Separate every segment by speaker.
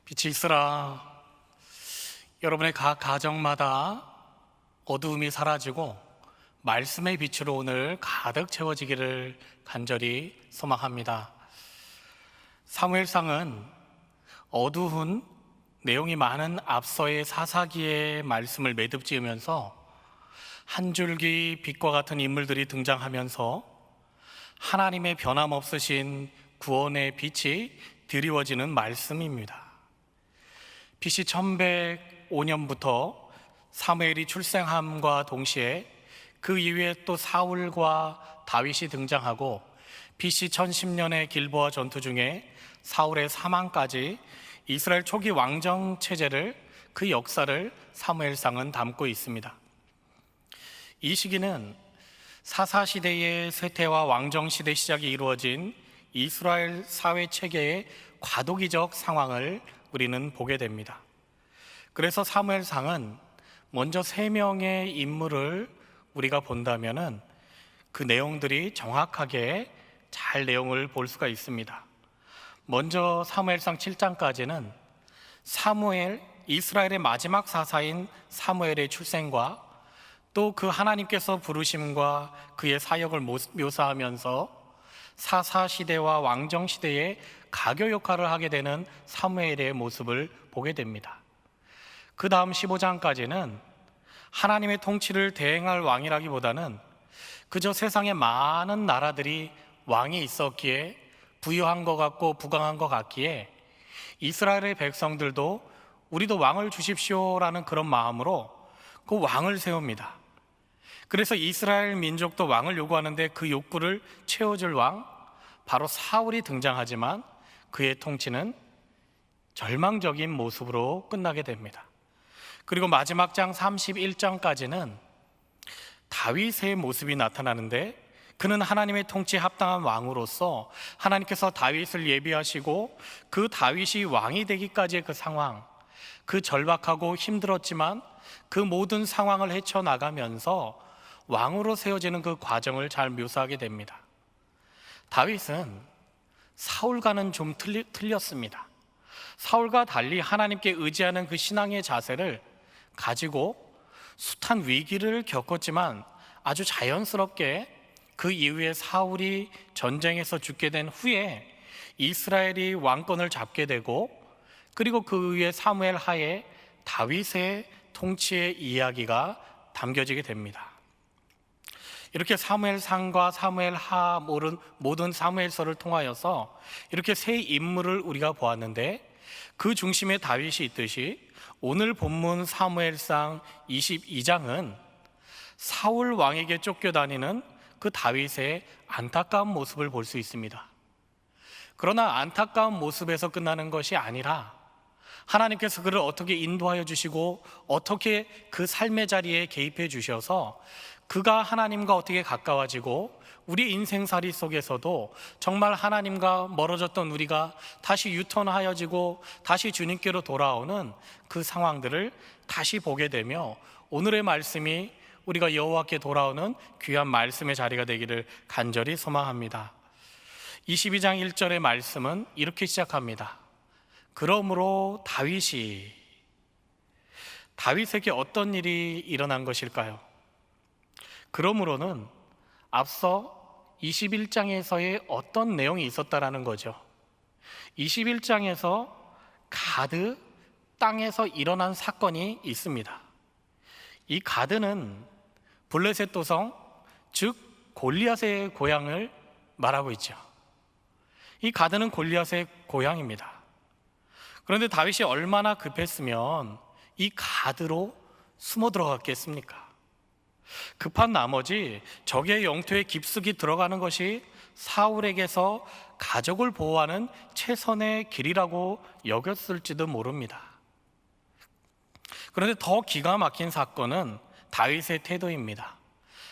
Speaker 1: 빛이 있으라. 여러분의 각 가정마다 어두움이 사라지고 말씀의 빛으로 오늘 가득 채워지기를 간절히 소망합니다. 사무엘상은 어두운 내용이 많은 앞서의 사사기의 말씀을 매듭 지으면서 한 줄기 빛과 같은 인물들이 등장하면서 하나님의 변함없으신 구원의 빛이 드리워지는 말씀입니다. BC 1105년부터 사무엘이 출생함과 동시에 그 이후에 또 사울과 다윗이 등장하고 BC 1010년의 길보아 전투 중에 사울의 사망까지 이스라엘 초기 왕정 체제를, 그 역사를 사무엘상은 담고 있습니다. 이 시기는 사사시대의 쇠퇴와 왕정시대 시작이 이루어진 이스라엘 사회 체계의 과도기적 상황을 우리는 보게 됩니다. 그래서 사무엘상은 먼저 3명의 인물을 우리가 본다면은 그 내용들이 정확하게 잘 내용을 볼 수가 있습니다. 먼저 사무엘상 7장까지는 사무엘, 이스라엘의 마지막 사사인 사무엘의 출생과 또 그 하나님께서 부르심과 그의 사역을 묘사하면서 사사시대와 왕정시대의 가교 역할을 하게 되는 사무엘의 모습을 보게 됩니다. 그 다음 15장까지는 하나님의 통치를 대행할 왕이라기보다는 그저 세상에 많은 나라들이 왕이 있었기에 부유한 것 같고 부강한 것 같기에 이스라엘의 백성들도 우리도 왕을 주십시오라는 그런 마음으로 그 왕을 세웁니다. 그래서 이스라엘 민족도 왕을 요구하는데 그 욕구를 채워줄 왕, 바로 사울이 등장하지만 그의 통치는 절망적인 모습으로 끝나게 됩니다. 그리고 마지막 장 31장까지는 다윗의 모습이 나타나는데, 그는 하나님의 통치에 합당한 왕으로서 하나님께서 다윗을 예비하시고 그 다윗이 왕이 되기까지의 그 상황, 그 절박하고 힘들었지만 그 모든 상황을 헤쳐나가면서 왕으로 세워지는 그 과정을 잘 묘사하게 됩니다. 다윗은 사울과는 좀 틀렸습니다. 사울과 달리 하나님께 의지하는 그 신앙의 자세를 가지고 숱한 위기를 겪었지만 아주 자연스럽게 그 이후에 사울이 전쟁에서 죽게 된 후에 이스라엘이 왕권을 잡게 되고, 그리고 그 위에 사무엘 하에 다윗의 통치의 이야기가 담겨지게 됩니다. 이렇게 사무엘상과 사무엘하, 모든 사무엘서를 통하여서 이렇게 세 인물을 우리가 보았는데, 그 중심에 다윗이 있듯이 오늘 본문 사무엘상 22장은 사울 왕에게 쫓겨다니는 그 다윗의 안타까운 모습을 볼 수 있습니다. 그러나 안타까운 모습에서 끝나는 것이 아니라 하나님께서 그를 어떻게 인도하여 주시고 어떻게 그 삶의 자리에 개입해 주셔서 그가 하나님과 어떻게 가까워지고 우리 인생살이 속에서도 정말 하나님과 멀어졌던 우리가 다시 유턴하여지고 다시 주님께로 돌아오는 그 상황들을 다시 보게 되며 오늘의 말씀이 우리가 여호와께 돌아오는 귀한 말씀의 자리가 되기를 간절히 소망합니다. 22장 1절의 말씀은 이렇게 시작합니다. 그러므로 다윗에게 어떤 일이 일어난 것일까요? 그러므로는 앞서 21장에서의 어떤 내용이 있었다라는 거죠. 21장에서 가드 땅에서 일어난 사건이 있습니다. 이 가드는 블레셋 도성, 즉 골리앗의 고향을 말하고 있죠. 이 가드는 골리앗의 고향입니다. 그런데 다윗이 얼마나 급했으면 이 가드로 숨어 들어갔겠습니까? 급한 나머지 적의 영토에 깊숙이 들어가는 것이 사울에게서 가족을 보호하는 최선의 길이라고 여겼을지도 모릅니다. 그런데 더 기가 막힌 사건은 다윗의 태도입니다.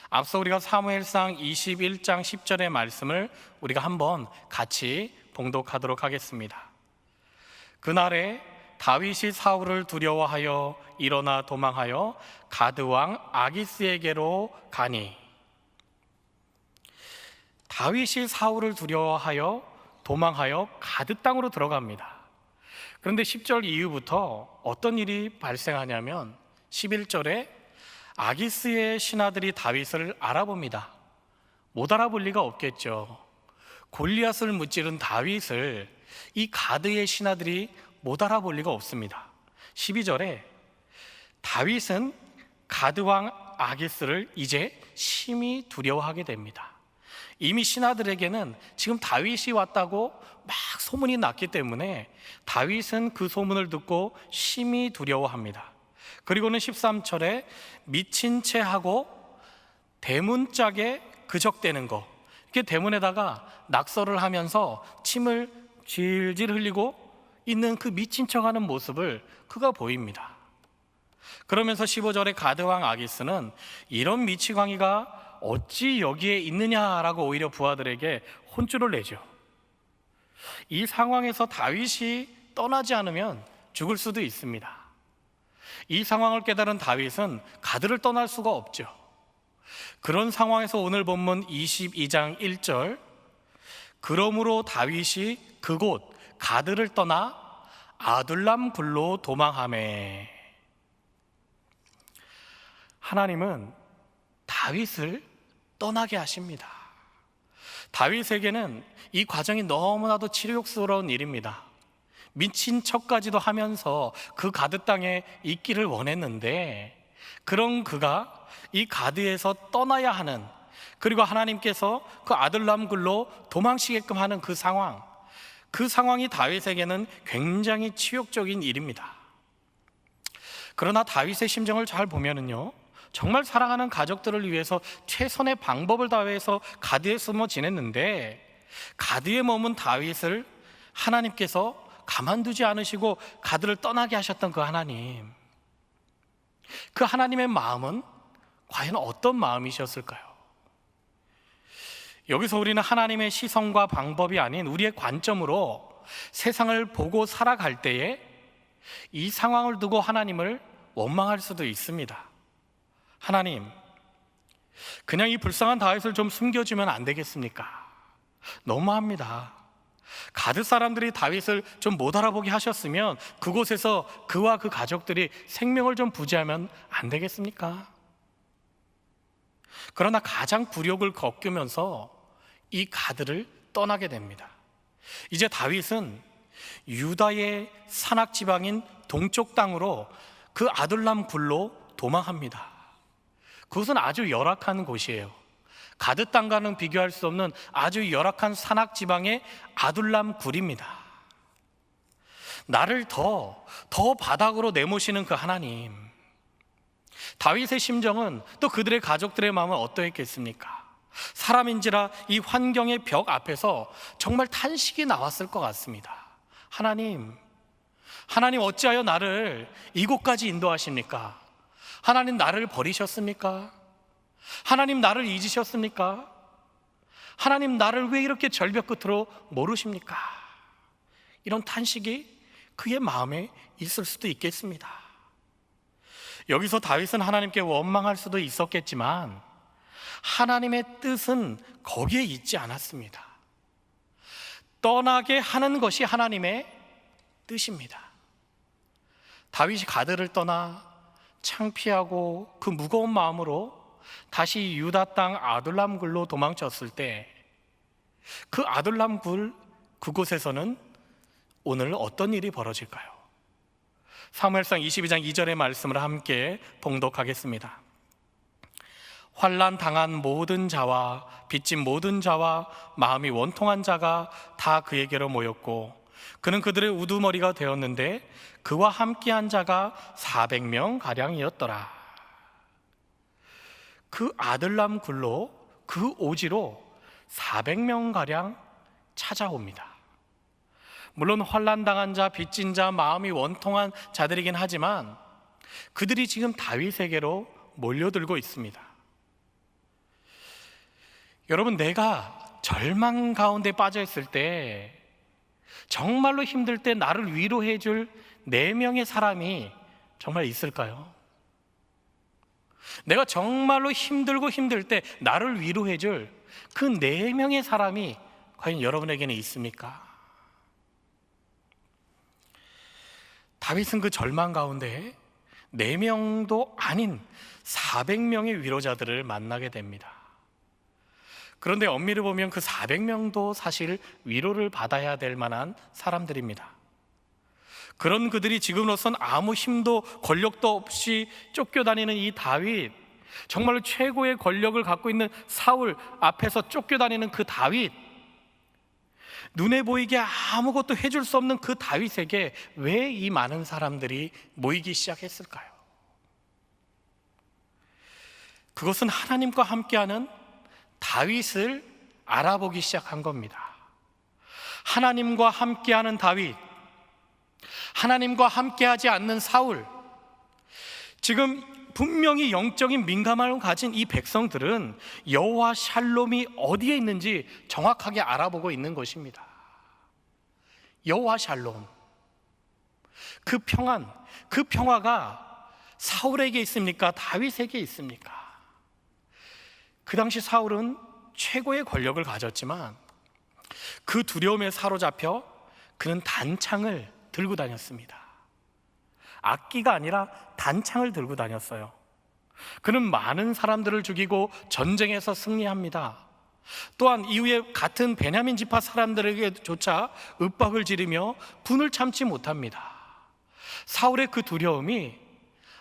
Speaker 1: 앞서 우리가 사무엘상 21장 10절의 말씀을 우리가 한번 같이 봉독하도록 하겠습니다. 그날에 다윗이 사울을 두려워하여 일어나 도망하여 가드왕 아기스에게로 가니. 다윗이 사울을 두려워하여 도망하여 가드 땅으로 들어갑니다. 그런데 10절 이후부터 어떤 일이 발생하냐면 11절에 아기스의 신하들이 다윗을 알아봅니다. 못 알아볼 리가 없겠죠. 골리앗을 무찌른 다윗을 이 가드의 신하들이 못 알아볼 리가 없습니다. 12절에 다윗은 가드왕 아기스를 이제 심히 두려워하게 됩니다. 이미 신하들에게는 지금 다윗이 왔다고 막 소문이 났기 때문에 다윗은 그 소문을 듣고 심히 두려워합니다. 그리고는 13절에 미친 채 하고 대문짝에 그적대는 거, 이렇게 대문에다가 낙서를 하면서 침을 질질 흘리고 있는 그 미친 척하는 모습을 그가 보입니다. 그러면서 15절에 가드왕 아기스는 이런 미치광이가 어찌 여기에 있느냐라고 오히려 부하들에게 혼쭐을 내죠. 이 상황에서 다윗이 떠나지 않으면 죽을 수도 있습니다. 이 상황을 깨달은 다윗은 가드를 떠날 수가 없죠. 그런 상황에서 오늘 본문 22장 1절, 그러므로 다윗이 그곳 가드를 떠나 아둘람 굴로 도망하매. 하나님은 다윗을 떠나게 하십니다. 다윗에게는 이 과정이 너무나도 치욕스러운 일입니다. 미친 척까지도 하면서 그 가드 땅에 있기를 원했는데, 그런 그가 이 가드에서 떠나야 하는, 그리고 하나님께서 그 아둘람 굴로 도망치게끔 하는 그 상황이 다윗에게는 굉장히 치욕적인 일입니다. 그러나 다윗의 심정을 잘 보면은요, 정말 사랑하는 가족들을 위해서 최선의 방법을 다해서 가드에 숨어 지냈는데, 가드에 머문 다윗을 하나님께서 가만두지 않으시고 가드를 떠나게 하셨던 그 하나님, 그 하나님의 마음은 과연 어떤 마음이셨을까요? 여기서 우리는 하나님의 시선과 방법이 아닌 우리의 관점으로 세상을 보고 살아갈 때에 이 상황을 두고 하나님을 원망할 수도 있습니다. 하나님, 그냥 이 불쌍한 다윗을 좀 숨겨주면 안 되겠습니까? 너무합니다. 가드 사람들이 다윗을 좀 못 알아보게 하셨으면 그곳에서 그와 그 가족들이 생명을 좀 부지하면 안 되겠습니까? 그러나 가장 굴욕을 겪으면서 이 가드를 떠나게 됩니다. 이제 다윗은 유다의 산악 지방인 동쪽 땅으로 그 아둘람 굴로 도망합니다. 그것은 아주 열악한 곳이에요. 가드 땅과는 비교할 수 없는 아주 열악한 산악 지방의 아둘람 굴입니다. 나를 더 바닥으로 내모시는 그 하나님, 다윗의 심정은, 또 그들의 가족들의 마음은 어떠했겠습니까? 사람인지라 이 환경의 벽 앞에서 정말 탄식이 나왔을 것 같습니다. 하나님 어찌하여 나를 이곳까지 인도하십니까? 하나님 나를 버리셨습니까? 하나님 나를 잊으셨습니까? 하나님 나를 왜 이렇게 절벽 끝으로 모르십니까? 이런 탄식이 그의 마음에 있을 수도 있겠습니다. 여기서 다윗은 하나님께 원망할 수도 있었겠지만 하나님의 뜻은 거기에 있지 않았습니다. 떠나게 하는 것이 하나님의 뜻입니다. 다윗이 가드를 떠나 창피하고 그 무거운 마음으로 다시 유다 땅 아둘람 굴로 도망쳤을 때, 그 아둘람 굴 그곳에서는 오늘 어떤 일이 벌어질까요? 사무엘상 22장 2절의 말씀을 함께 봉독하겠습니다. 환난 당한 모든 자와 빚진 모든 자와 마음이 원통한 자가 다 그에게로 모였고 그는 그들의 우두머리가 되었는데 그와 함께한 자가 400명 가량이었더라. 그 아둘람 굴로, 그 오지로 400명 가량 찾아옵니다. 물론 환난당한 자, 빚진 자, 마음이 원통한 자들이긴 하지만 그들이 지금 다윗에게로 몰려들고 있습니다. 여러분, 내가 절망 가운데 빠져 있을 때, 정말로 힘들 때 나를 위로해 줄 4명의 사람이 정말 있을까요? 내가 정말로 힘들고 힘들 때 나를 위로해 줄 그 4명의 사람이 과연 여러분에게는 있습니까? 다윗은 그 절망 가운데 4명도 아닌 400명의 위로자들을 만나게 됩니다. 그런데 엄밀히 보면 그 400명도 사실 위로를 받아야 될 만한 사람들입니다. 그런 그들이 지금으로선 아무 힘도 권력도 없이 쫓겨다니는 이 다윗, 정말로 최고의 권력을 갖고 있는 사울 앞에서 쫓겨다니는 그 다윗, 눈에 보이게 아무것도 해줄 수 없는 그 다윗에게 왜 이 많은 사람들이 모이기 시작했을까요? 그것은 하나님과 함께하는 다윗을 알아보기 시작한 겁니다. 하나님과 함께하는 다윗, 하나님과 함께하지 않는 사울, 지금 분명히 영적인 민감함을 가진 이 백성들은 여호와 샬롬이 어디에 있는지 정확하게 알아보고 있는 것입니다. 여호와 샬롬, 그 평안, 그 평화가 사울에게 있습니까? 다윗에게 있습니까? 그 당시 사울은 최고의 권력을 가졌지만 그 두려움에 사로잡혀 그는 단창을 들고 다녔습니다. 악기가 아니라 단창을 들고 다녔어요. 그는 많은 사람들을 죽이고 전쟁에서 승리합니다. 또한 이후에 같은 베냐민 지파 사람들에게조차 윽박을 지르며 분을 참지 못합니다. 사울의 그 두려움이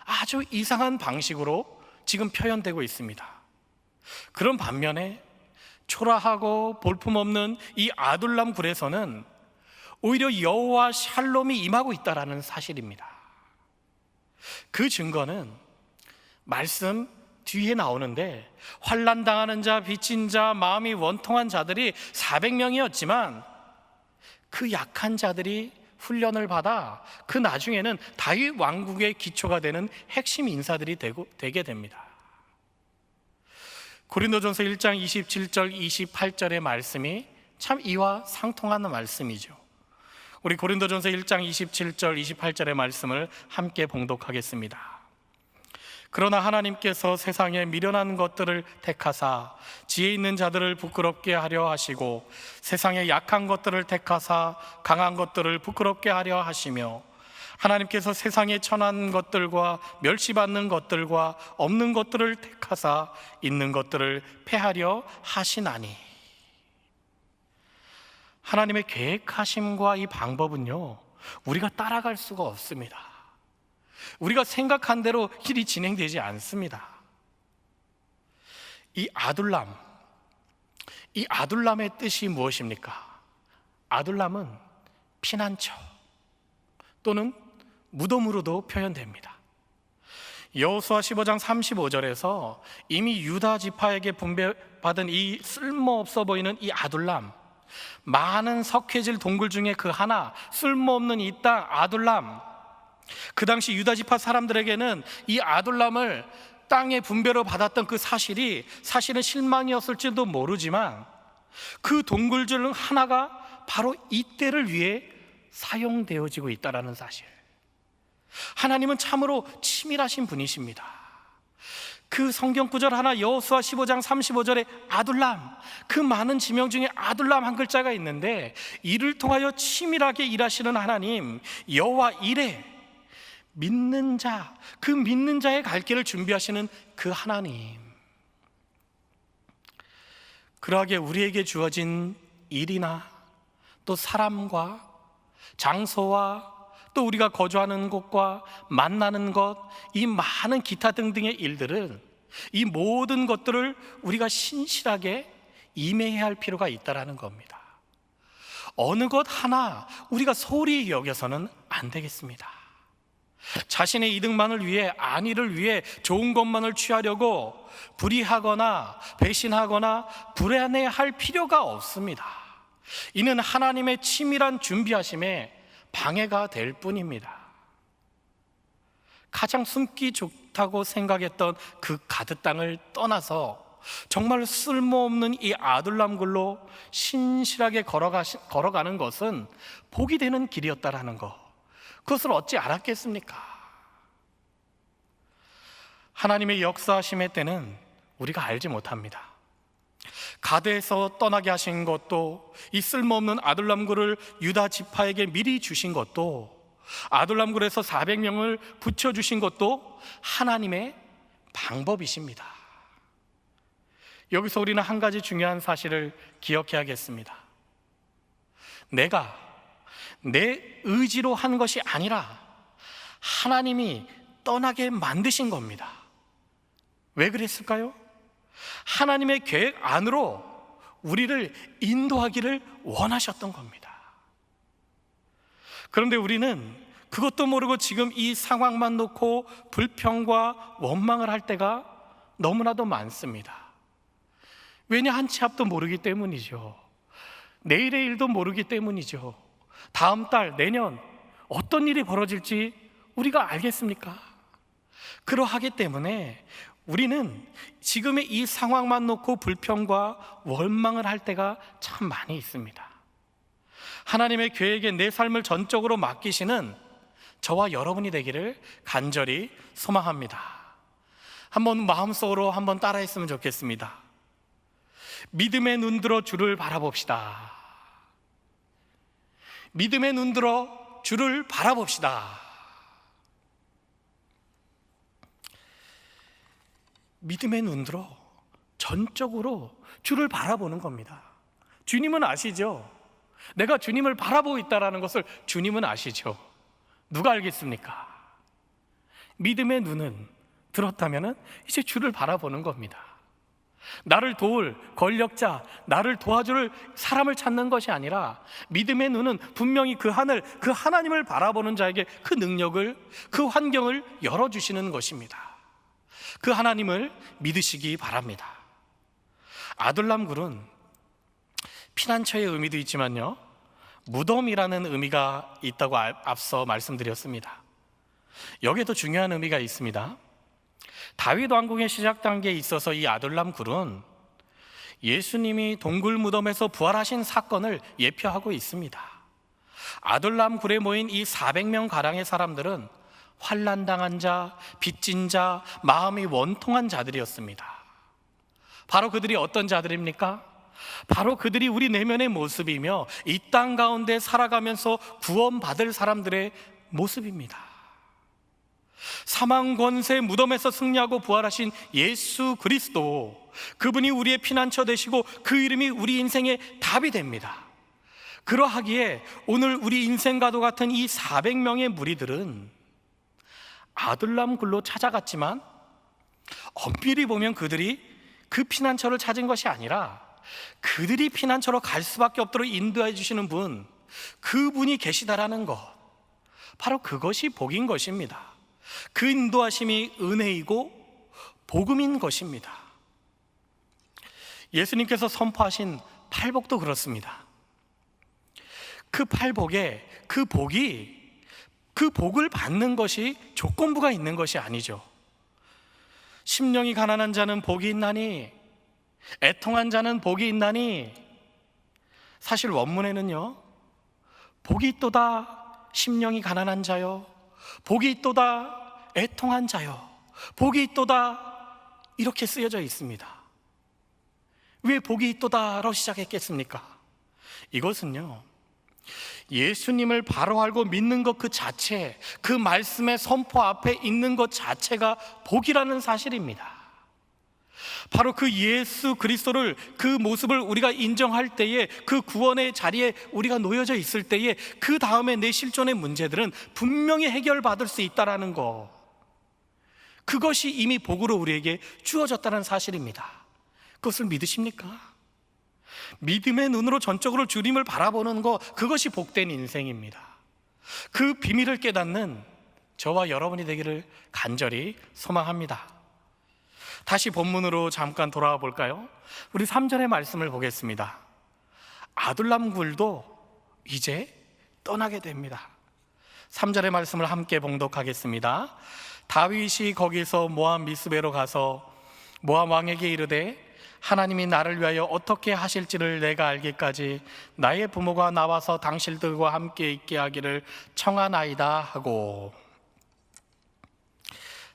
Speaker 1: 아주 이상한 방식으로 지금 표현되고 있습니다. 그런 반면에 초라하고 볼품없는 이 아둘람 굴에서는 오히려 여호와 샬롬이 임하고 있다는 사실입니다. 그 증거는 말씀 뒤에 나오는데, 환난당하는 자, 빚진 자, 마음이 원통한 자들이 400명이었지만 그 약한 자들이 훈련을 받아 그 나중에는 다윗 왕국의 기초가 되는 핵심 인사들이 되게 됩니다. 고린도전서 1장 27절 28절의 말씀이 참 이와 상통하는 말씀이죠. 우리 고린도전서 1장 27절 28절의 말씀을 함께 봉독하겠습니다. 그러나 하나님께서 세상에 미련한 것들을 택하사 지혜 있는 자들을 부끄럽게 하려 하시고 세상에 약한 것들을 택하사 강한 것들을 부끄럽게 하려 하시며 하나님께서 세상에 천한 것들과 멸시받는 것들과 없는 것들을 택하사 있는 것들을 패하려 하시나니. 하나님의 계획하심과 이 방법은요, 우리가 따라갈 수가 없습니다. 우리가 생각한 대로 일이 진행되지 않습니다. 이 아둘람의 뜻이 무엇입니까? 아둘람은 피난처 또는 무덤으로도 표현됩니다. 여호수아 15장 35절에서 이미 유다 지파에게 분배받은 이 쓸모없어 보이는 이 아둘람, 많은 석회질 동굴 중에 그 하나, 쓸모없는 이 땅 아둘람, 그 당시 유다 지파 사람들에게는 이 아둘람을 땅의 분배로 받았던 그 사실이 사실은 실망이었을지도 모르지만 그 동굴 중 하나가 바로 이때를 위해 사용되어지고 있다는 사실. 하나님은 참으로 치밀하신 분이십니다. 그 성경 구절 하나, 여호수아 15장 35절에 아둘람, 그 많은 지명 중에 아둘람 한 글자가 있는데 이를 통하여 치밀하게 일하시는 하나님 여호와 이레, 믿는 자, 그 믿는 자의 갈 길을 준비하시는 그 하나님. 그러하게 우리에게 주어진 일이나 또 사람과 장소와 또 우리가 거주하는 곳과 만나는 것, 이 많은 기타 등등의 일들은, 이 모든 것들을 우리가 신실하게 임해야 할 필요가 있다는 겁니다. 어느 것 하나 우리가 소홀히 여겨서는 안 되겠습니다. 자신의 이득만을 위해, 안위를 위해 좋은 것만을 취하려고 불의하거나 배신하거나 불안해할 필요가 없습니다. 이는 하나님의 치밀한 준비하심에 방해가 될 뿐입니다. 가장 숨기 좋다고 생각했던 그 가드 땅을 떠나서 정말 쓸모없는 이 아둘람 굴로 신실하게 걸어가는 것은 복이 되는 길이었다라는 것, 그것을 어찌 알았겠습니까? 하나님의 역사하심의 때는 우리가 알지 못합니다. 가드에서 떠나게 하신 것도, 이 쓸모없는 아둘람 굴을 유다 지파에게 미리 주신 것도 아둘람굴에서 400명을 붙여주신 것도 하나님의 방법이십니다. 여기서 우리는 한 가지 중요한 사실을 기억해야겠습니다. 내가 내 의지로 한 것이 아니라 하나님이 떠나게 만드신 겁니다. 왜 그랬을까요? 하나님의 계획 안으로 우리를 인도하기를 원하셨던 겁니다. 그런데 우리는 그것도 모르고 지금 이 상황만 놓고 불평과 원망을 할 때가 너무나도 많습니다. 왜냐? 한 치 앞도 모르기 때문이죠. 내일의 일도 모르기 때문이죠. 다음 달, 내년 어떤 일이 벌어질지 우리가 알겠습니까? 그러하기 때문에 우리는 지금의 이 상황만 놓고 불평과 원망을 할 때가 참 많이 있습니다. 하나님의 계획에 내 삶을 전적으로 맡기시는 저와 여러분이 되기를 간절히 소망합니다. 한번 마음속으로 한번 따라했으면 좋겠습니다. 믿음의 눈 들어 주를 바라봅시다. 믿음의 눈 들어 주를 바라봅시다. 믿음의 눈 들어 전적으로 주를 바라보는 겁니다. 주님은 아시죠? 내가 주님을 바라보고 있다는 것을 주님은 아시죠? 누가 알겠습니까? 믿음의 눈은 들었다면 이제 주를 바라보는 겁니다. 나를 도울 권력자, 나를 도와줄 사람을 찾는 것이 아니라 믿음의 눈은 분명히 그 하늘, 그 하나님을 바라보는 자에게 그 능력을, 그 환경을 열어주시는 것입니다. 그 하나님을 믿으시기 바랍니다. 아둘람굴은 피난처의 의미도 있지만요, 무덤이라는 의미가 있다고 앞서 말씀드렸습니다. 여기에도 중요한 의미가 있습니다. 다윗 왕궁의 시작 단계에 있어서 이 아둘람굴은 예수님이 동굴 무덤에서 부활하신 사건을 예표하고 있습니다. 아둘람굴에 모인 이 400명 가량의 사람들은 환난당한 자, 빚진 자, 마음이 원통한 자들이었습니다. 바로 그들이 어떤 자들입니까? 바로 그들이 우리 내면의 모습이며 이 땅 가운데 살아가면서 구원받을 사람들의 모습입니다. 사망 권세 무덤에서 승리하고 부활하신 예수 그리스도, 그분이 우리의 피난처 되시고 그 이름이 우리 인생의 답이 됩니다. 그러하기에 오늘 우리 인생과도 같은 이 400명의 무리들은 아둘람굴로 찾아갔지만 엄밀히 보면 그들이 그 피난처를 찾은 것이 아니라 그들이 피난처로 갈 수밖에 없도록 인도해 주시는 분, 그분이 계시다라는 것, 바로 그것이 복인 것입니다. 그 인도하심이 은혜이고 복음인 것입니다. 예수님께서 선포하신 팔복도 그렇습니다. 그 팔복에 그 복을 받는 것이 조건부가 있는 것이 아니죠. 심령이 가난한 자는 복이 있나니, 애통한 자는 복이 있나니, 사실 원문에는요, 복이 있도다 심령이 가난한 자요, 복이 있도다 애통한 자요, 복이 있도다 이렇게 쓰여져 있습니다. 왜 복이 있도다로 시작했겠습니까? 이것은요, 예수님을 바로 알고 믿는 것 그 자체, 그 말씀의 선포 앞에 있는 것 자체가 복이라는 사실입니다. 바로 그 예수 그리스도를, 그 모습을 우리가 인정할 때에, 그 구원의 자리에 우리가 놓여져 있을 때에 그 다음에 내 실존의 문제들은 분명히 해결받을 수 있다는 것, 그것이 이미 복으로 우리에게 주어졌다는 사실입니다. 그것을 믿으십니까? 믿음의 눈으로 전적으로 주님을 바라보는 것, 그것이 복된 인생입니다. 그 비밀을 깨닫는 저와 여러분이 되기를 간절히 소망합니다. 다시 본문으로 잠깐 돌아와 볼까요? 우리 3절의 말씀을 보겠습니다. 아둘람굴도 이제 떠나게 됩니다. 3절의 말씀을 함께 봉독하겠습니다. 다윗이 거기서 모압 미스베로 가서 모압 왕에게 이르되 하나님이 나를 위하여 어떻게 하실지를 내가 알기까지 나의 부모가 나와서 당신들과 함께 있게 하기를 청하나이다 하고,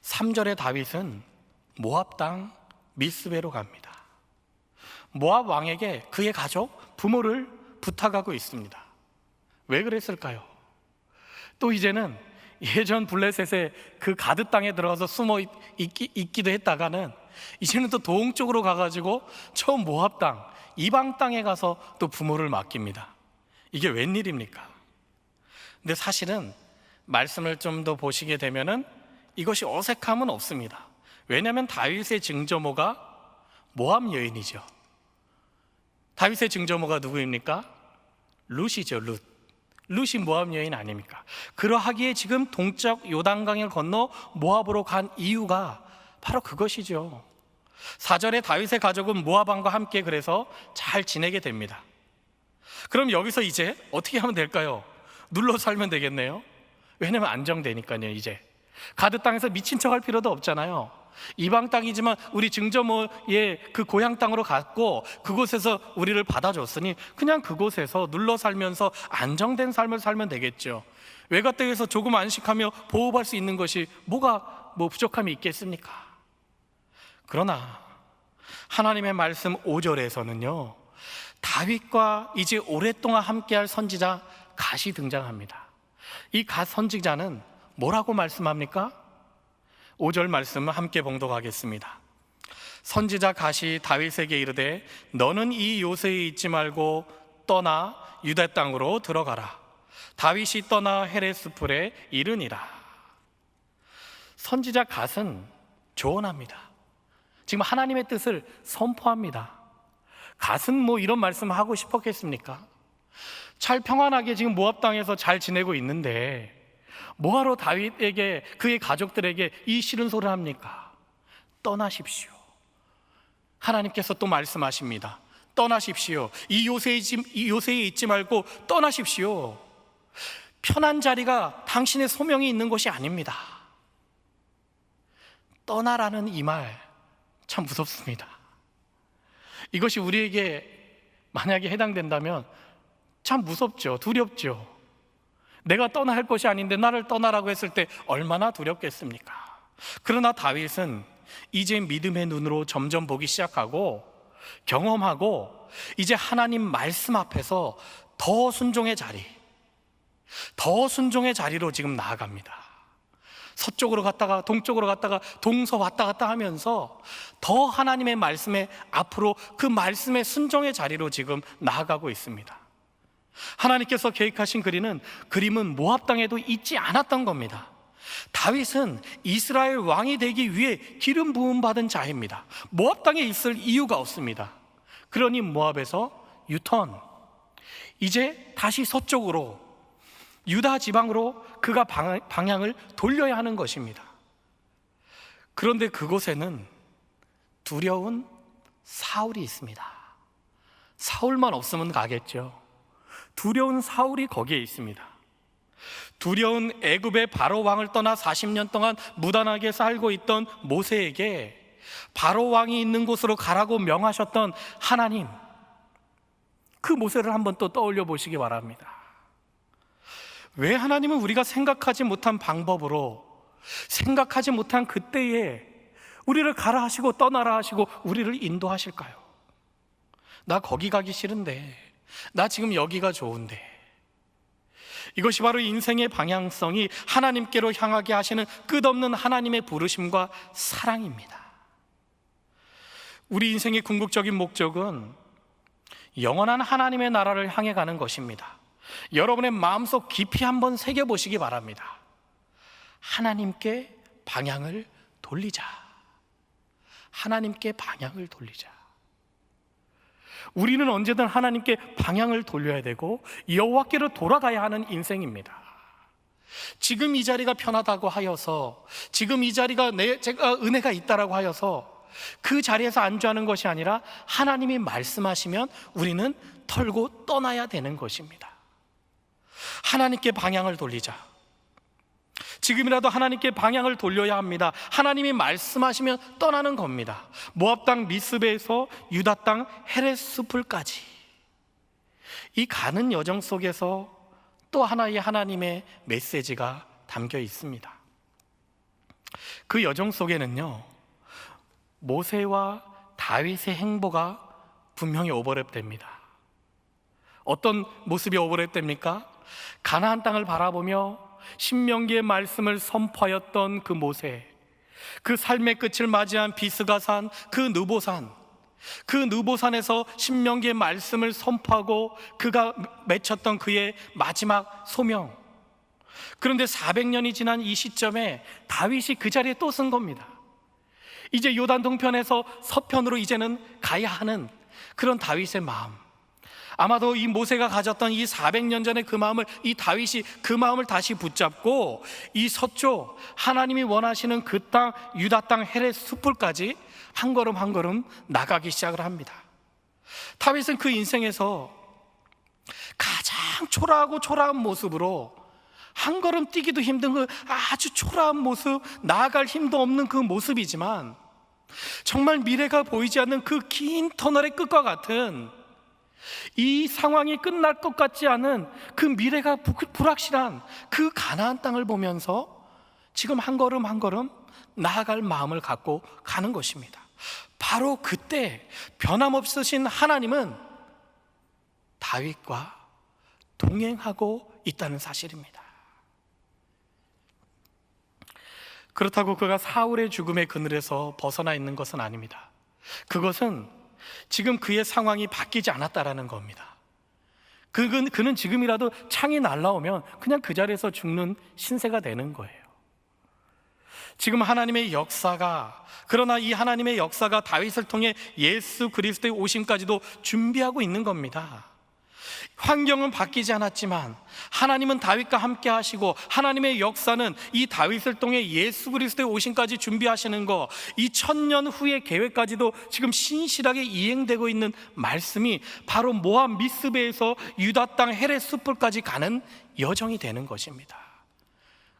Speaker 1: 3절의 다윗은 모압 땅 미스베로 갑니다. 모압 왕에게 그의 가족, 부모를 부탁하고 있습니다. 왜 그랬을까요? 또 이제는 예전 블레셋의 그 가드 땅에 들어가서 숨어 있기도 했다가는 이제는 또 동쪽으로 가가지고 처음 모압 땅, 이방 땅에 가서 또 부모를 맡깁니다. 이게 웬일입니까? 근데 사실은 말씀을 좀 더 보시게 되면은 이것이 어색함은 없습니다. 왜냐하면 다윗의 증조모가 모압 여인이죠. 다윗의 증조모가 누구입니까? 룻이죠. 룻이 모압 여인 아닙니까? 그러하기에 지금 동쪽 요단강을 건너 모압으로 간 이유가 바로 그것이죠. 4절에 다윗의 가족은 모압 왕과 함께 그래서 잘 지내게 됩니다. 그럼 여기서 이제 어떻게 하면 될까요? 눌러 살면 되겠네요. 왜냐면 안정되니까요. 이제 가드 땅에서 미친 척할 필요도 없잖아요. 이방 땅이지만 우리 증조모의 그 고향 땅으로 갔고 그곳에서 우리를 받아줬으니 그냥 그곳에서 눌러 살면서 안정된 삶을 살면 되겠죠. 외갓댁에서 조금 안식하며 보호할 수 있는 것이 뭐가 부족함이 있겠습니까? 그러나 하나님의 말씀 5절에서는요, 다윗과 이제 오랫동안 함께할 선지자 갓이 등장합니다. 이 갓 선지자는 뭐라고 말씀합니까? 5절 말씀을 함께 봉독하겠습니다. 선지자 갓이 다윗에게 이르되 너는 이 요새에 있지 말고 떠나 유다 땅으로 들어가라. 다윗이 떠나 헤레스풀에 이르니라. 선지자 갓은 조언합니다. 지금 하나님의 뜻을 선포합니다. 갓은 이런 말씀 하고 싶었겠습니까? 잘 평안하게 지금 모압 땅에서 잘 지내고 있는데 뭐하러 다윗에게 그의 가족들에게 이 싫은 소리를 합니까? 떠나십시오. 하나님께서 또 말씀하십니다. 떠나십시오. 이 요새에 있지 말고 떠나십시오. 편한 자리가 당신의 소명이 있는 곳이 아닙니다. 떠나라는 이 말 참 무섭습니다. 이것이 우리에게 만약에 해당된다면 참 무섭죠. 두렵죠. 내가 떠나야 할 것이 아닌데 나를 떠나라고 했을 때 얼마나 두렵겠습니까? 그러나 다윗은 이제 믿음의 눈으로 점점 보기 시작하고 경험하고 이제 하나님 말씀 앞에서 더 순종의 자리로 지금 나아갑니다. 서쪽으로 갔다가 동쪽으로 갔다가 동서 왔다 갔다 하면서 더 하나님의 말씀에 앞으로 그 말씀의 순종의 자리로 지금 나아가고 있습니다. 하나님께서 계획하신 그림은 모압 땅에도 있지 않았던 겁니다. 다윗은 이스라엘 왕이 되기 위해 기름 부음 받은 자입니다. 모압 땅에 있을 이유가 없습니다. 그러니 모압에서 유턴, 이제 다시 서쪽으로 유다 지방으로 그가 방향을 돌려야 하는 것입니다. 그런데 그곳에는 두려운 사울이 있습니다. 사울만 없으면 가겠죠. 두려운 사울이 거기에 있습니다. 두려운 애굽의 바로 왕을 떠나 40년 동안 무단하게 살고 있던 모세에게 바로 왕이 있는 곳으로 가라고 명하셨던 하나님, 그 모세를 한번 또 떠올려 보시기 바랍니다. 왜 하나님은 우리가 생각하지 못한 방법으로, 생각하지 못한 그때에 우리를 가라 하시고 떠나라 하시고 우리를 인도하실까요? 나 거기 가기 싫은데, 나 지금 여기가 좋은데. 이것이 바로 인생의 방향성이 하나님께로 향하게 하시는 끝없는 하나님의 부르심과 사랑입니다. 우리 인생의 궁극적인 목적은 영원한 하나님의 나라를 향해 가는 것입니다. 여러분의 마음속 깊이 한번 새겨보시기 바랍니다. 하나님께 방향을 돌리자. 하나님께 방향을 돌리자. 우리는 언제든 하나님께 방향을 돌려야 되고 여호와께로 돌아가야 하는 인생입니다. 지금 이 자리가 편하다고 하여서, 지금 이 자리가 제가 은혜가 있다라고 하여서 그 자리에서 안주하는 것이 아니라 하나님이 말씀하시면 우리는 털고 떠나야 되는 것입니다. 하나님께 방향을 돌리자. 지금이라도 하나님께 방향을 돌려야 합니다. 하나님이 말씀하시면 떠나는 겁니다. 모압 땅 미스베에서 유다 땅 헤레스풀까지, 이 가는 여정 속에서 또 하나의 하나님의 메시지가 담겨 있습니다. 그 여정 속에는요, 모세와 다윗의 행보가 분명히 오버랩됩니다. 어떤 모습이 오버랩됩니까? 가나안 땅을 바라보며 신명기의 말씀을 선포하였던 그 모세, 그 삶의 끝을 맞이한 비스가산, 그 느보산에서 신명기의 말씀을 선포하고 그가 맺혔던 그의 마지막 소명. 그런데 400년이 지난 이 시점에 다윗이 그 자리에 또 쓴 겁니다. 이제 요단 동편에서 서편으로 이제는 가야 하는 그런 다윗의 마음, 아마도 이 모세가 가졌던 이 400년 전의 그 마음을, 이 다윗이 그 마음을 다시 붙잡고 이 서쪽 하나님이 원하시는 그 땅, 유다 땅 헤렛 숲을까지 한 걸음 한 걸음 나가기 시작을 합니다. 다윗은 그 인생에서 가장 초라한 모습으로, 한 걸음 뛰기도 힘든 그 아주 초라한 모습, 나아갈 힘도 없는 그 모습이지만 정말 미래가 보이지 않는 그 긴 터널의 끝과 같은, 이 상황이 끝날 것 같지 않은 그 미래가 불확실한 그 가나안 땅을 보면서 지금 한 걸음 한 걸음 나아갈 마음을 갖고 가는 것입니다. 바로 그때 변함없으신 하나님은 다윗과 동행하고 있다는 사실입니다. 그렇다고 그가 사울의 죽음의 그늘에서 벗어나 있는 것은 아닙니다. 그것은 지금 그의 상황이 바뀌지 않았다라는 겁니다. 그는 지금이라도 창이 날라오면 그냥 그 자리에서 죽는 신세가 되는 거예요. 지금 하나님의 역사가, 그러나 이 하나님의 역사가 다윗을 통해 예수 그리스도의 오심까지도 준비하고 있는 겁니다. 환경은 바뀌지 않았지만 하나님은 다윗과 함께 하시고, 하나님의 역사는 이 다윗을 통해 예수 그리스도의 오심까지 준비하시는 거, 이 1000년 후의 계획까지도 지금 신실하게 이행되고 있는 말씀이 바로 모압 미스베에서 유다 땅 헤렛 숲을까지 가는 여정이 되는 것입니다.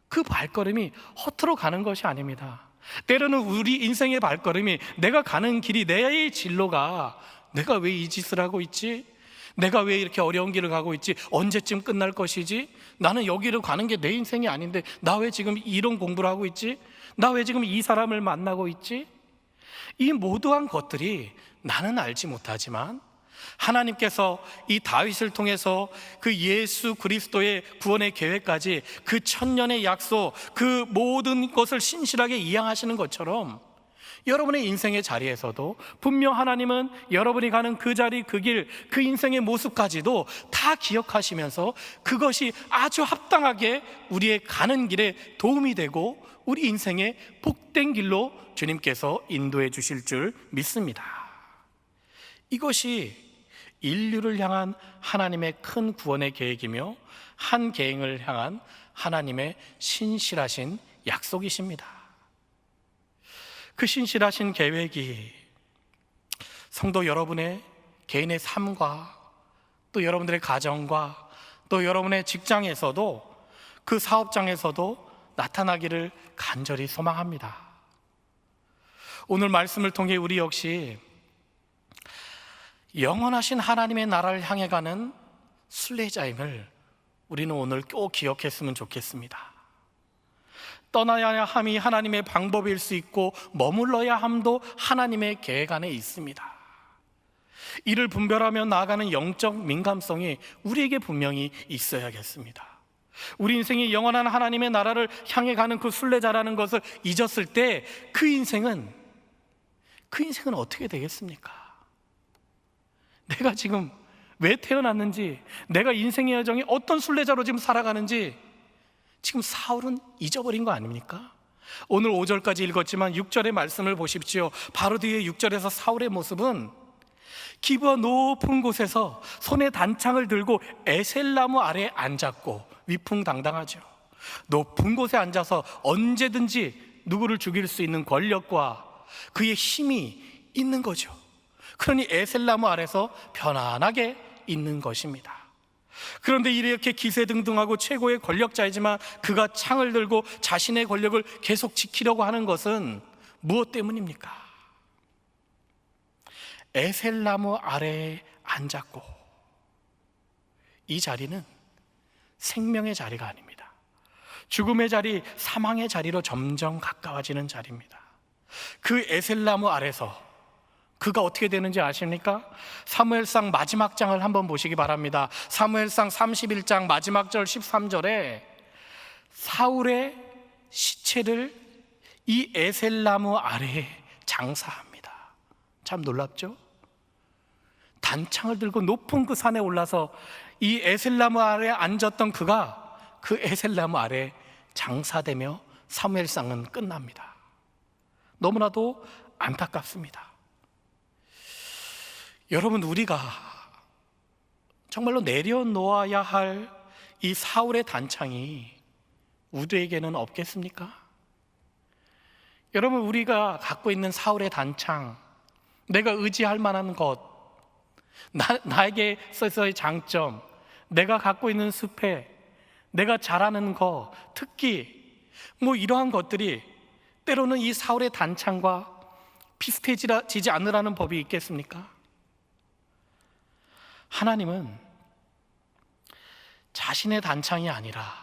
Speaker 1: 그 발걸음이 허투루 가는 것이 아닙니다. 때로는 우리 인생의 발걸음이, 내가 가는 길이, 내 진로가, 내가 왜 이 짓을 하고 있지? 내가 왜 이렇게 어려운 길을 가고 있지? 언제쯤 끝날 것이지? 나는 여기로 가는 게 내 인생이 아닌데 나 왜 지금 이런 공부를 하고 있지? 나 왜 지금 이 사람을 만나고 있지? 이 모두한 것들이 나는 알지 못하지만 하나님께서 이 다윗을 통해서 그 예수 그리스도의 구원의 계획까지, 그 1000년의 약속, 그 모든 것을 신실하게 이행하시는 것처럼 여러분의 인생의 자리에서도 분명 하나님은 여러분이 가는 그 자리, 그 길, 그 인생의 모습까지도 다 기억하시면서 그것이 아주 합당하게 우리의 가는 길에 도움이 되고 우리 인생의 복된 길로 주님께서 인도해 주실 줄 믿습니다. 이것이 인류를 향한 하나님의 큰 구원의 계획이며 한 개인을 향한 하나님의 신실하신 약속이십니다. 그 신실하신 계획이 성도 여러분의 개인의 삶과 또 여러분들의 가정과 또 여러분의 직장에서도, 그 사업장에서도 나타나기를 간절히 소망합니다. 오늘 말씀을 통해 우리 역시 영원하신 하나님의 나라를 향해 가는 순례자임을 우리는 오늘 꼭 기억했으면 좋겠습니다. 떠나야 함이 하나님의 방법일 수 있고 머물러야 함도 하나님의 계획 안에 있습니다. 이를 분별하며 나아가는 영적 민감성이 우리에게 분명히 있어야겠습니다. 우리 인생이 영원한 하나님의 나라를 향해 가는 그 순례자라는 것을 잊었을 때 그 인생은 어떻게 되겠습니까? 내가 지금 왜 태어났는지, 내가 인생의 여정이 어떤 순례자로 지금 살아가는지 지금 사울은 잊어버린 거 아닙니까? 오늘 5절까지 읽었지만 6절의 말씀을 보십시오. 바로 뒤에 6절에서 사울의 모습은 기브아 높은 곳에서 손에 단창을 들고 에셀나무 아래에 앉았고, 위풍당당하죠. 높은 곳에 앉아서 언제든지 누구를 죽일 수 있는 권력과 그의 힘이 있는 거죠. 그러니 에셀나무 아래서 편안하게 있는 것입니다. 그런데 이렇게 기세등등하고 최고의 권력자이지만 그가 창을 들고 자신의 권력을 계속 지키려고 하는 것은 무엇 때문입니까? 에셀나무 아래에 앉았고, 이 자리는 생명의 자리가 아닙니다. 죽음의 자리, 사망의 자리로 점점 가까워지는 자리입니다. 그 에셀나무 아래서 그가 어떻게 되는지 아십니까? 사무엘상 마지막 장을 한번 보시기 바랍니다. 사무엘상 31장 마지막 절 13절에 사울의 시체를 이 에셀나무 아래에 장사합니다. 참 놀랍죠? 단창을 들고 높은 그 산에 올라서 이 에셀나무 아래에 앉았던 그가 그 에셀나무 아래에 장사되며 사무엘상은 끝납니다. 너무나도 안타깝습니다. 여러분, 우리가 정말로 내려놓아야 할 이 사울의 단창이 우리에게는 없겠습니까? 여러분, 우리가 갖고 있는 사울의 단창, 내가 의지할 만한 것, 나에게 있어서의 장점, 내가 갖고 있는 수패, 내가 잘하는 거, 특기, 이러한 것들이 때로는 이 사울의 단창과 비슷해지지 않으라는 법이 있겠습니까? 하나님은 자신의 단창이 아니라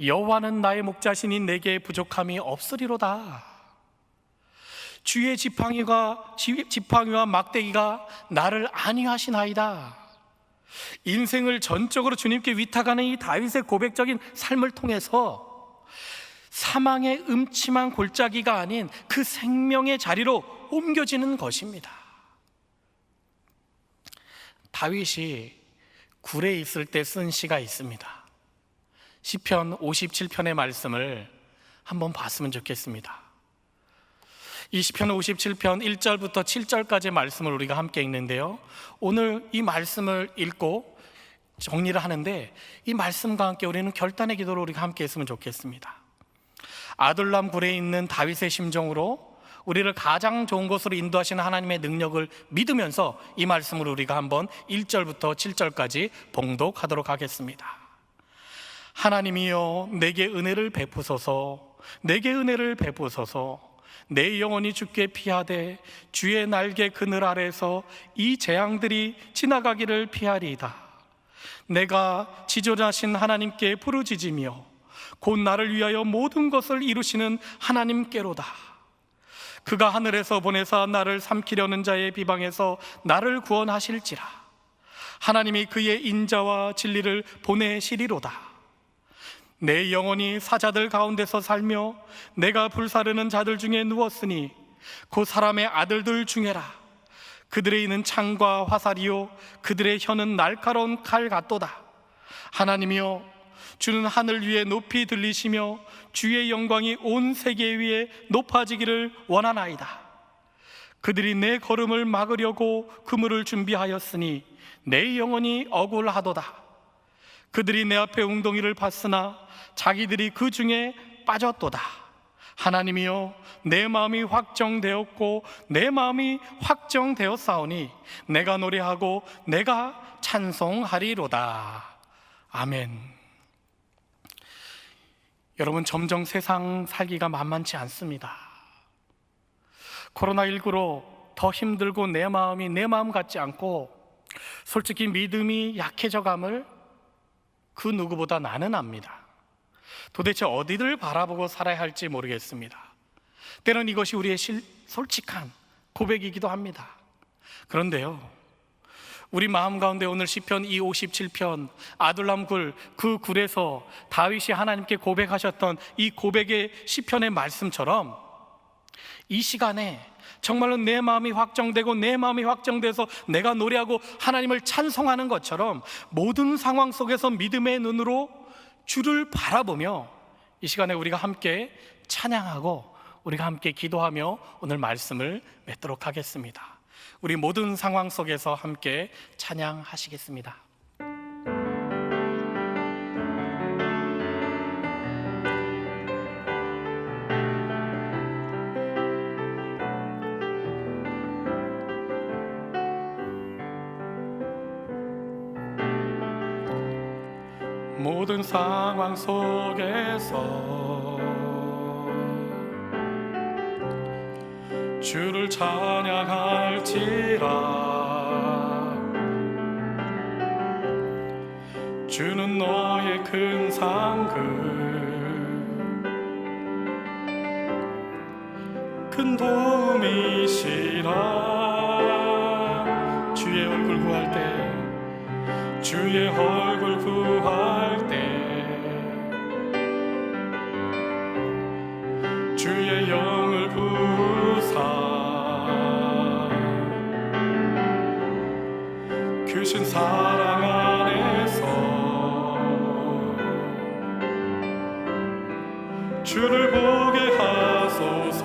Speaker 1: 여호와는 나의 목자시니 내게 부족함이 없으리로다. 주의 지팡이와 막대기가 나를 안위하시나이다. 인생을 전적으로 주님께 위탁하는 이 다윗의 고백적인 삶을 통해서 사망의 음침한 골짜기가 아닌 그 생명의 자리로 옮겨지는 것입니다. 다윗이 굴에 있을 때 쓴 시가 있습니다. 시편 57편의 말씀을 한번 봤으면 좋겠습니다. 이 시편 57편 1절부터 7절까지의 말씀을 우리가 함께 읽는데요, 오늘 이 말씀을 읽고 정리를 하는데 이 말씀과 함께 우리는 결단의 기도를 우리가 함께 했으면 좋겠습니다. 아둘람 굴에 있는 다윗의 심정으로 우리를 가장 좋은 곳으로 인도하시는 하나님의 능력을 믿으면서 이 말씀을 우리가 한번 1절부터 7절까지 봉독하도록 하겠습니다. 하나님이여, 내게 은혜를 베푸소서. 내게 은혜를 베푸소서. 내 영혼이 주께 피하되 주의 날개 그늘 아래서 이 재앙들이 지나가기를 피하리이다. 내가 지존하신 하나님께 부르짖으며 곧 나를 위하여 모든 것을 이루시는 하나님께로다. 그가 하늘에서 보내사 나를 삼키려는 자의 비방에서 나를 구원하실지라. 하나님이 그의 인자와 진리를 보내시리로다. 내 영혼이 사자들 가운데서 살며 내가 불사르는 자들 중에 누웠으니 곧 사람의 아들들 중에라. 그들의 이는 창과 화살이요 그들의 혀는 날카로운 칼 같도다. 하나님이여, 주는 하늘 위에 높이 들리시며 주의 영광이 온 세계 위에 높아지기를 원하나이다. 그들이 내 걸음을 막으려고 그물을 준비하였으니 내 영혼이 억울하도다. 그들이 내 앞에 웅덩이를 팠으나 자기들이 그 중에 빠졌도다. 하나님이여, 내 마음이 확정되었고 내 마음이 확정되었사오니 내가 노래하고 내가 찬송하리로다. 아멘. 여러분, 점점 세상 살기가 만만치 않습니다. 코로나19로 더 힘들고 내 마음이 내 마음 같지 않고 솔직히 믿음이 약해져감을 그 누구보다 나는 압니다. 도대체 어디를 바라보고 살아야 할지 모르겠습니다. 때론 이것이 우리의 솔직한 고백이기도 합니다. 그런데요, 우리 마음 가운데 오늘 시편 57편 아둘람 굴, 그 굴에서 다윗이 하나님께 고백하셨던 이 고백의 시편의 말씀처럼 이 시간에 정말로 내 마음이 확정되고 내 마음이 확정돼서 내가 노래하고 하나님을 찬송하는 것처럼 모든 상황 속에서 믿음의 눈으로 주를 바라보며 이 시간에 우리가 함께 찬양하고 우리가 함께 기도하며 오늘 말씀을 맺도록 하겠습니다. 우리 모든 상황 속에서 함께 찬양하시겠습니다. 모든 상황 속에서 주를 찬양할지라. 주는 너의 큰 상급, 큰 도움이시라. 주의 얼굴 구할 때, 주의 얼굴 구할 때 사랑 안에서 주를 보게 하소서.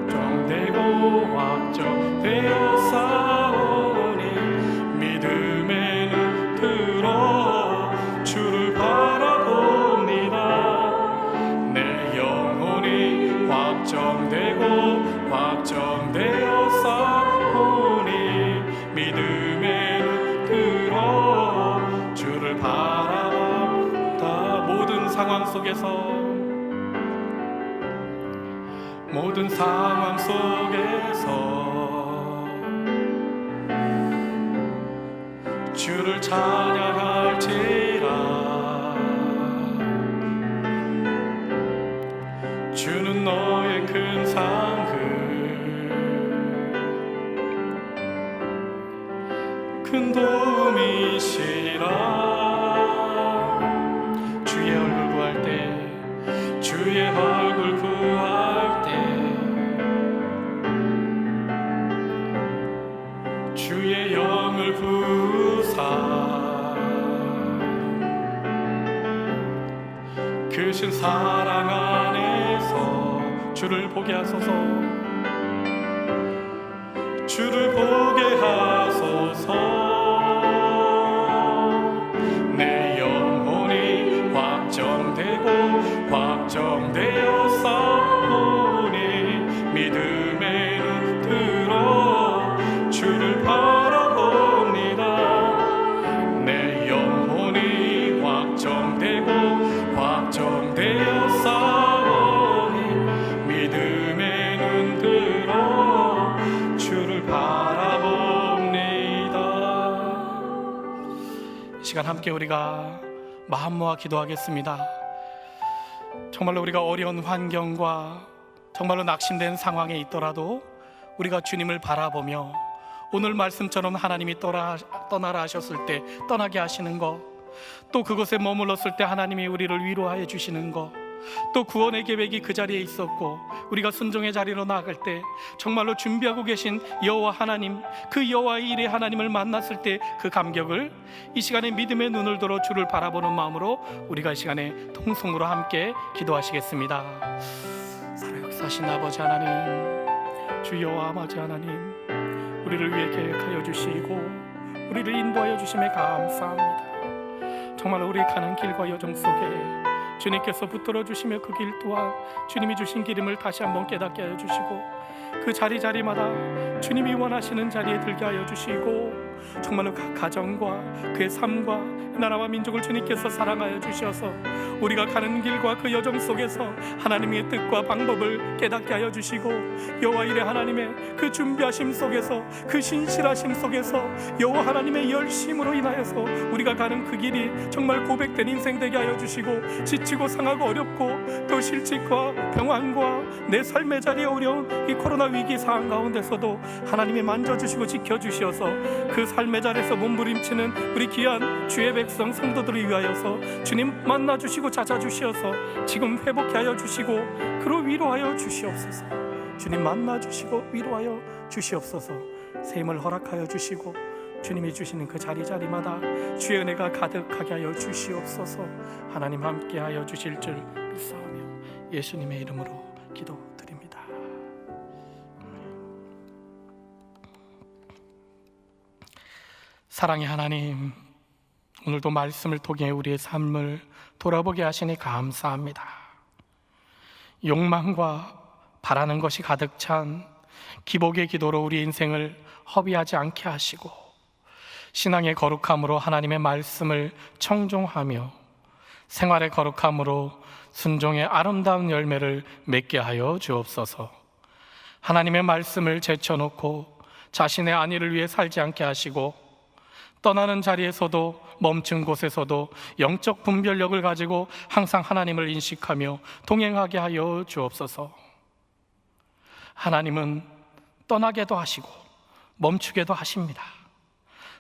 Speaker 1: 정되고 확정되어 싸우니 믿음의 눈 들어 주를 바라봅니다. 내 영혼이 확정되어 싸우니 믿음의 눈 들어 주를 바라봅니다. 모든 상황 속에서 주를 찬양할지라. 주는 너의 큰 상급 큰 도움이시라. 주의 얼굴 구할 때 주의 얼굴 구할 때 주의 영을 부사 크신 사랑 안에서 주를 보게 하소서. 주를 보게 하소서. 내 영혼이 확정되어 싸우니 믿음의 눈 들어 주를 바라봅니다. 내 영혼이 확정되어 싸우니 믿음의 눈 들어 주를 바라봅니다. 이 시간 함께 우리가 마음 모아 기도하겠습니다. 정말로 우리가 어려운 환경과 정말로 낙심된 상황에 있더라도 우리가 주님을 바라보며 오늘 말씀처럼 하나님이 떠나라 하셨을 때 떠나게 하시는 것, 또 그곳에 머물렀을 때 하나님이 우리를 위로하여 주시는 것, 또 구원의 계획이 그 자리에 있었고 우리가 순종의 자리로 나아갈 때 정말로 준비하고 계신 여호와 하나님, 그 여호와의 일의 하나님을 만났을 때 그 감격을 이 시간에 믿음의 눈을 들어 주를 바라보는 마음으로 우리가 이 시간에 통성으로 함께 기도하시겠습니다. 살아역사하신 아버지 하나님, 주 여호와 아버지 하나님, 우리를 위해 계획하여 주시고 우리를 인도하여 주심에 감사합니다. 정말 우리 가는 길과 여정 속에 주님께서 붙들어 주시며 그 길 또한 주님이 주신 길임을 다시 한번 깨닫게 하여 주시고 그 자리마다 주님이 원하시는 자리에 들게 하여 주시고 정말로 각 가정과 그의 삶과 나라와 민족을 주님께서 사랑하여 주셔서 우리가 가는 길과 그 여정 속에서 하나님의 뜻과 방법을 깨닫게 하여 주시고 여호와 이레 하나님의 그 준비하심 속에서 그 신실하심 속에서 여호와 하나님의 열심으로 인하여서 우리가 가는 그 길이 정말 고백된 인생 되게 하여 주시고 지치고 상하고 어렵고 또 실직과 평안과 내 삶의 자리에 어려운 이 코로나 위기 상황 가운데서도 하나님이 만져주시고 지켜주셔서 그 삶의 자리에서 몸부림치는 우리 귀한 주의 백성 성도들을 위하여서 주님 만나주시고 찾아주시어서 지금 회복케 하여 주시고 그로 위로하여 주시옵소서. 주님 만나주시고 위로하여 주시옵소서. 새 힘을 허락하여 주시고 주님이 주시는 그 자리마다 주의 은혜가 가득하게 하여 주시옵소서. 하나님 함께 하여 주실 줄 믿사오며 예수님의 이름으로 기도드립니다. 사랑의 하나님, 오늘도 말씀을 통해 우리의 삶을 돌아보게 하시니 감사합니다. 욕망과 바라는 것이 가득 찬 기복의 기도로 우리 인생을 허비하지 않게 하시고 신앙의 거룩함으로 하나님의 말씀을 청종하며 생활의 거룩함으로 순종의 아름다운 열매를 맺게 하여 주옵소서. 하나님의 말씀을 제쳐놓고 자신의 안위를 위해 살지 않게 하시고 떠나는 자리에서도 멈춘 곳에서도 영적 분별력을 가지고 항상 하나님을 인식하며 동행하게 하여 주옵소서. 하나님은 떠나게도 하시고 멈추게도 하십니다.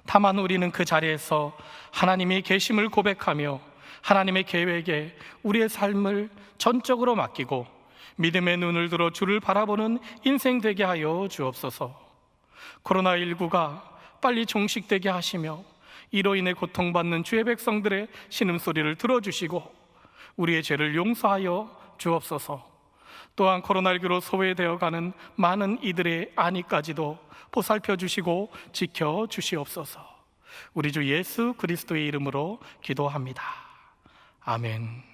Speaker 1: 다만 우리는 그 자리에서 하나님의 계심을 고백하며 하나님의 계획에 우리의 삶을 전적으로 맡기고 믿음의 눈을 들어 주를 바라보는 인생 되게 하여 주옵소서. 코로나19가 빨리 종식되게 하시며 이로 인해 고통받는 주의 백성들의 신음소리를 들어주시고 우리의 죄를 용서하여 주옵소서. 또한 코로나19로 소외되어가는 많은 이들의 안위까지도 보살펴 주시고 지켜 주시옵소서. 우리 주 예수 그리스도의 이름으로 기도합니다. 아멘.